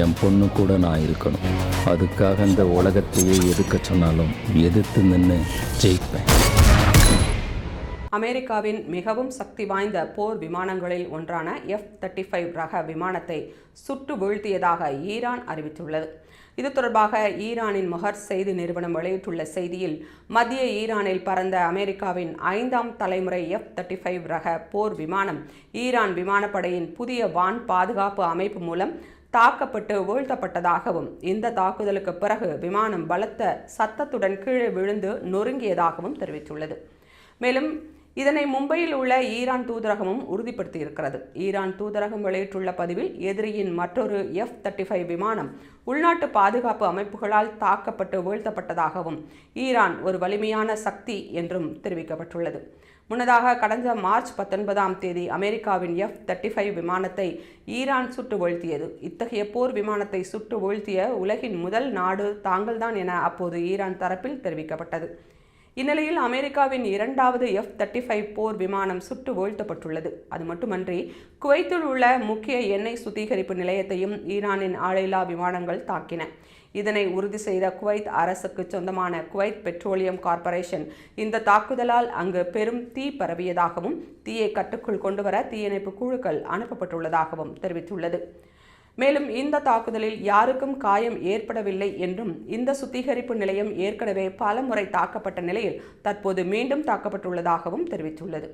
என் பொண்ணு கூட நான் இருக்கணும். அதுக்காக இந்த உலகத்தையே எதிர்க்க சொன்னாலும் எதிர்த்து நின்று ஜெயிப்பேன். அமெரிக்காவின் மிகவும் சக்தி வாய்ந்த போர் விமானங்களில் ஒன்றான F-35 ரக விமானத்தை சுட்டு வீழ்த்தியதாக ஈரான் அறிவித்துள்ளது. இது தொடர்பாக ஈரானின் மொஹர் செய்தி நிறுவனம் வெளியிட்டுள்ள செய்தியில், மத்திய ஈரானில் பறந்த அமெரிக்காவின் 5ஆம் தலைமுறை F-35 ரக போர் விமானம் ஈரான் விமானப்படையின் புதிய வான் பாதுகாப்பு அமைப்பு மூலம் தாக்கப்பட்டு வீழ்த்தப்பட்டதாகவும், இந்த தாக்குதலுக்கு பிறகு விமானம் பலத்த சத்தத்துடன் கீழே விழுந்து நொறுங்கியதாகவும் தெரிவித்துள்ளது. மேலும் இதனை மும்பையில் உள்ள ஈரான் தூதரகமும் உறுதிப்படுத்தியிருக்கிறது. ஈரான் தூதரகம் வெளியிட்டுள்ள பதிவில், எதிரியின் மற்றொரு F-35 விமானம் உள்நாட்டு பாதுகாப்பு அமைப்புகளால் தாக்கப்பட்டு வீழ்த்தப்பட்டதாகவும், ஈரான் ஒரு வலிமையான சக்தி என்றும் தெரிவிக்கப்பட்டுள்ளது. முன்னதாக கடந்த மார்ச் 19ஆம் தேதி அமெரிக்காவின் F-35 விமானத்தை ஈரான் சுட்டு வீழ்த்தியது. இத்தகைய போர் விமானத்தை சுட்டு வீழ்த்திய உலகின் முதல் நாடு தாங்கள்தான் என அப்போது ஈரான் தரப்பில் தெரிவிக்கப்பட்டது. இந்நிலையில் அமெரிக்காவின் 2வது F-35 போர் விமானம் சுட்டு வீழ்த்தப்பட்டுள்ளது. அது மட்டுமன்றி குவைத்தில் உள்ள முக்கிய எண்ணெய் சுத்திகரிப்பு நிலையத்தையும் ஈரானின் ஆளில்லா விமானங்கள் தாக்கின. இதனை உறுதி செய்த குவைத் அரசுக்கு சொந்தமான குவைத் பெட்ரோலியம் கார்ப்பரேஷன் இந்த தாக்குதலால் அங்கு பெரும் தீ பரவியதாகவும், தீயை கட்டுக்குள் கொண்டுவர தீயணைப்பு குழுக்கள் அனுப்பப்பட்டுள்ளதாகவும் தெரிவித்துள்ளது. மேலும் இந்த தாக்குதலில் யாருக்கும் காயம் ஏற்படவில்லை என்றும், இந்த சுத்திகரிப்பு நிலையம் ஏற்கனவே பல முறை தாக்கப்பட்ட நிலையில் தற்போது மீண்டும் தாக்கப்பட்டுள்ளதாகவும் தெரிவித்துள்ளது.